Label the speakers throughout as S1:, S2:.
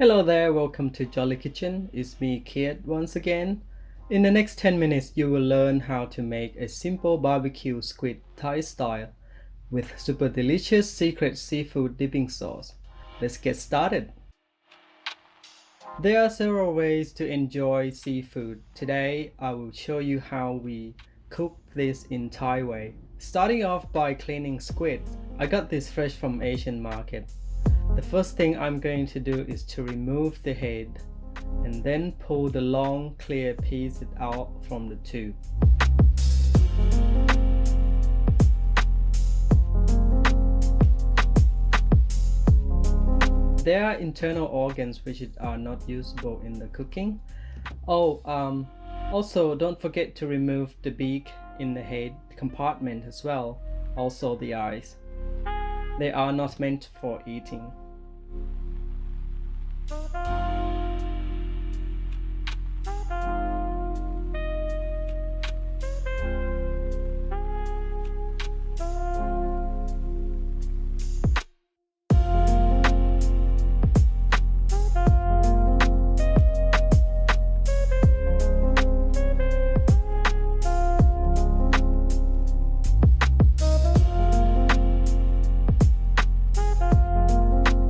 S1: Hello there, welcome to Jolly Kitchen. It's me, Kiet, once again. In the next 10 minutes, you will learn how to make a simple barbecue squid Thai style with super delicious secret seafood dipping sauce. Let's get started. There are several ways to enjoy seafood. Today, I will show you how we cook this in Thaiway. Starting off by cleaning squid. I got this fresh from Asian market. The first thing I'm going to do is to remove the head and then pull the long clear piece out from the tube. There are internal organs which are not usable in the cooking. Also don't forget to remove the beak in the head compartment as well, also the eyes. They are not meant for eating.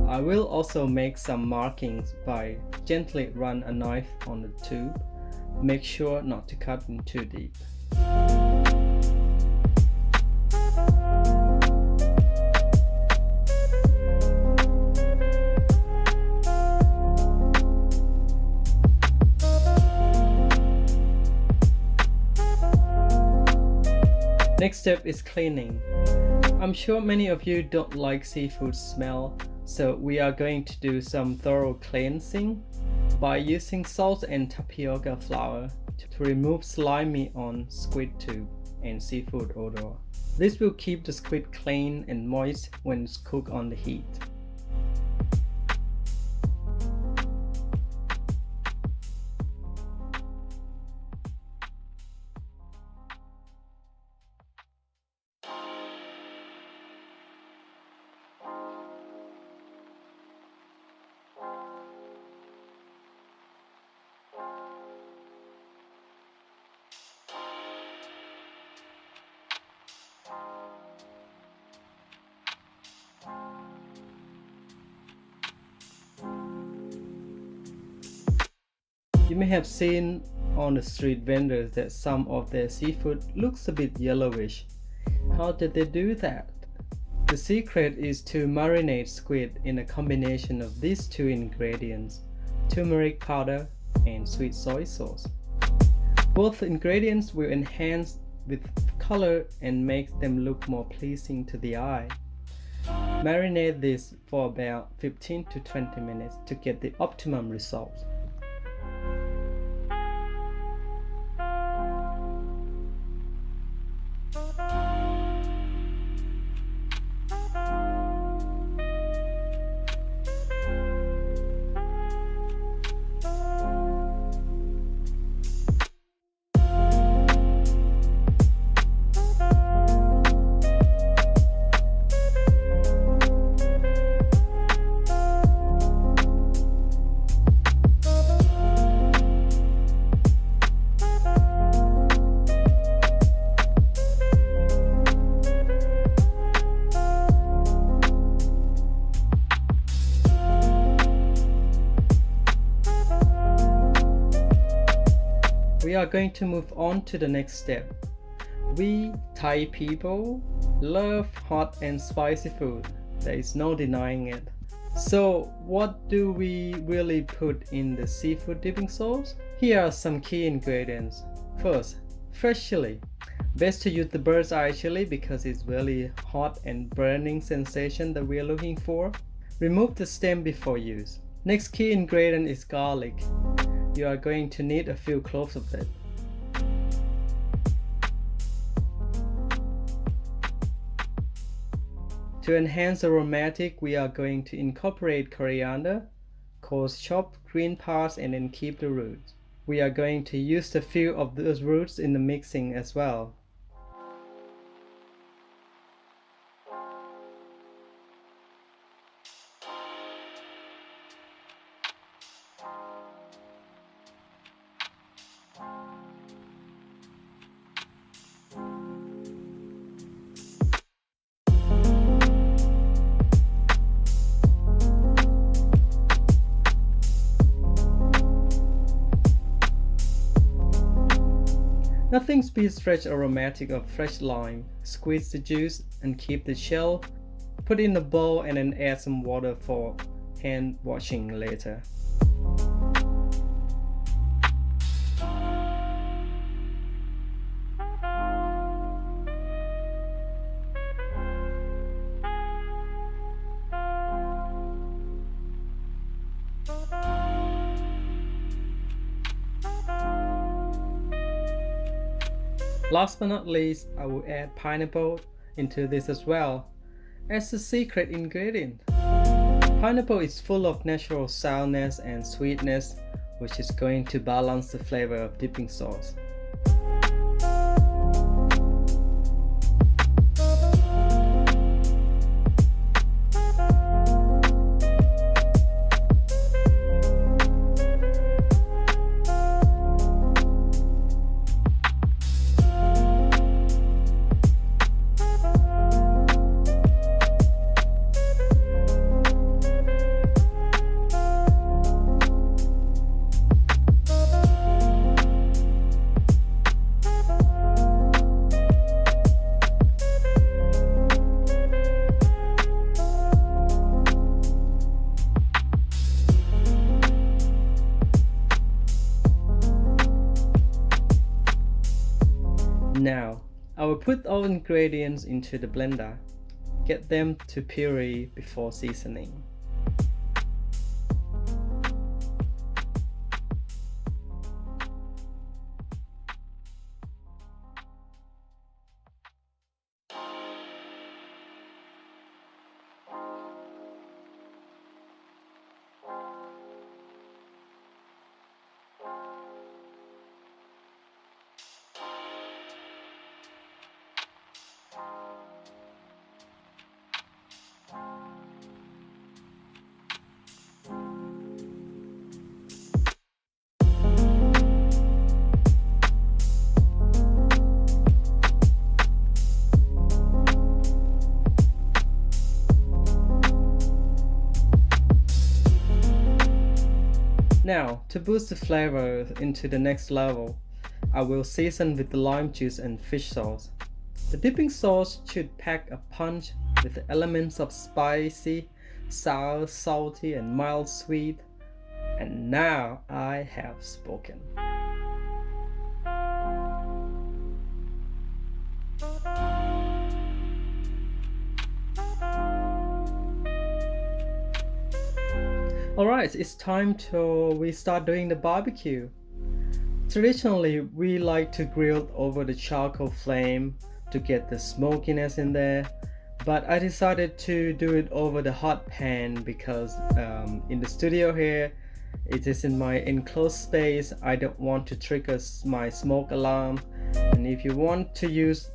S1: I will also make some markings by gently run a knife on the tube. Make sure not to cut in too deep. Next step is cleaning. I'm sure many of you don't like seafood smell, so we are going to do some thorough cleansing by using salt and tapioca flour to remove slimy on squid tube and seafood odor. This will keep the squid clean and moist when it's cooked on the heat. You may have seen on the street vendors that some of their seafood looks a bit yellowish. How did they do that? The secret is to marinate squid in a combination of these two ingredients, turmeric powder and sweet soy sauce. Both ingredients will enhance with color and make them look more pleasing to the eye. Marinate this for about 15 to 20 minutes to get the optimum result. We are going to move on to the next step. We Thai people love hot and spicy food. There is no denying it. So what do we really put in the seafood dipping sauce? Here are some key ingredients. First, fresh chili. Best to use the bird's eye chili because it's really hot and burning sensation that we are looking for. Remove the stem before use. Next key ingredient is garlic. You are going to need a few cloves of it. To enhance aromatic, we are going to incorporate coriander, coarse chopped green parts and then keep the roots. We are going to use a few of those roots in the mixing as well. Nothing beats fresh aromatic of fresh lime. Squeeze the juice and keep the shell. Put in a bowl and then add some water for hand washing later. Last but not least, I will add pineapple into this as well as a secret ingredient. Pineapple is full of natural sourness and sweetness, which is going to balance the flavor of dipping sauce. Now, I will put all ingredients into the blender. Get them to puree before seasoning. Now, to boost the flavor into the next level, I will season with the lime juice and fish sauce. The dipping sauce should pack a punch with the elements of spicy, sour, salty, and mild sweet. And now I have spoken. Alright, it's time we start doing the barbecue. Traditionally, we like to grill over the charcoal flame to get the smokiness in there, but I decided to do it over the hot pan because in the studio here, it is in my enclosed space. I don't want to trigger my smoke alarm, and if you want to use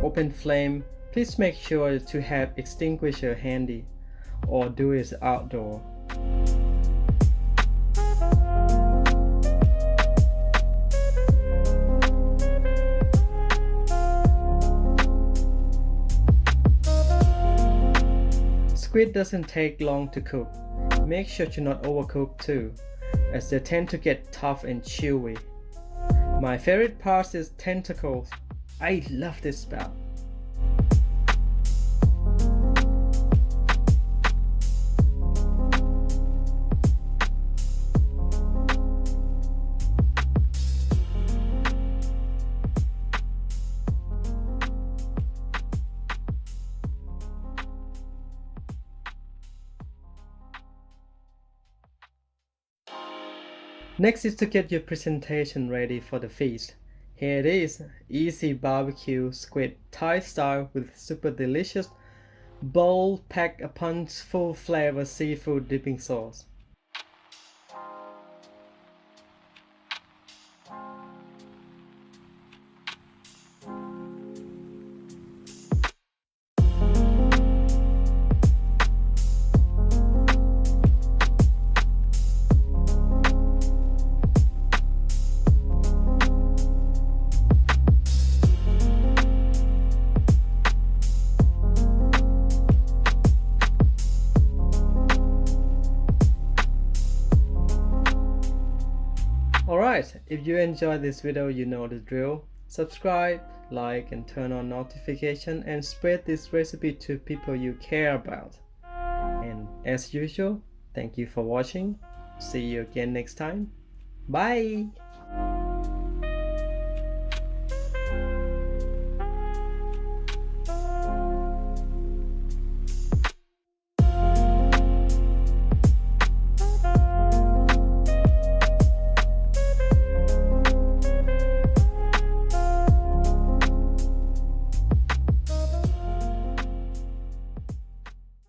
S1: open flame, please make sure to have extinguisher handy or do it outdoor. Squid doesn't take long to cook. Make sure to not overcook too, as they tend to get tough and chewy. My favorite part is tentacles. I love this spout. Next is to get your presentation ready for the feast. Here it is, easy barbecue squid Thai style with super delicious bowl packed a punch full flavor seafood dipping sauce. Alright, if you enjoyed this video, you know the drill. Subscribe, like, and turn on notification and spread this recipe to people you care about. And as usual, thank you for watching. See you again next time. Bye!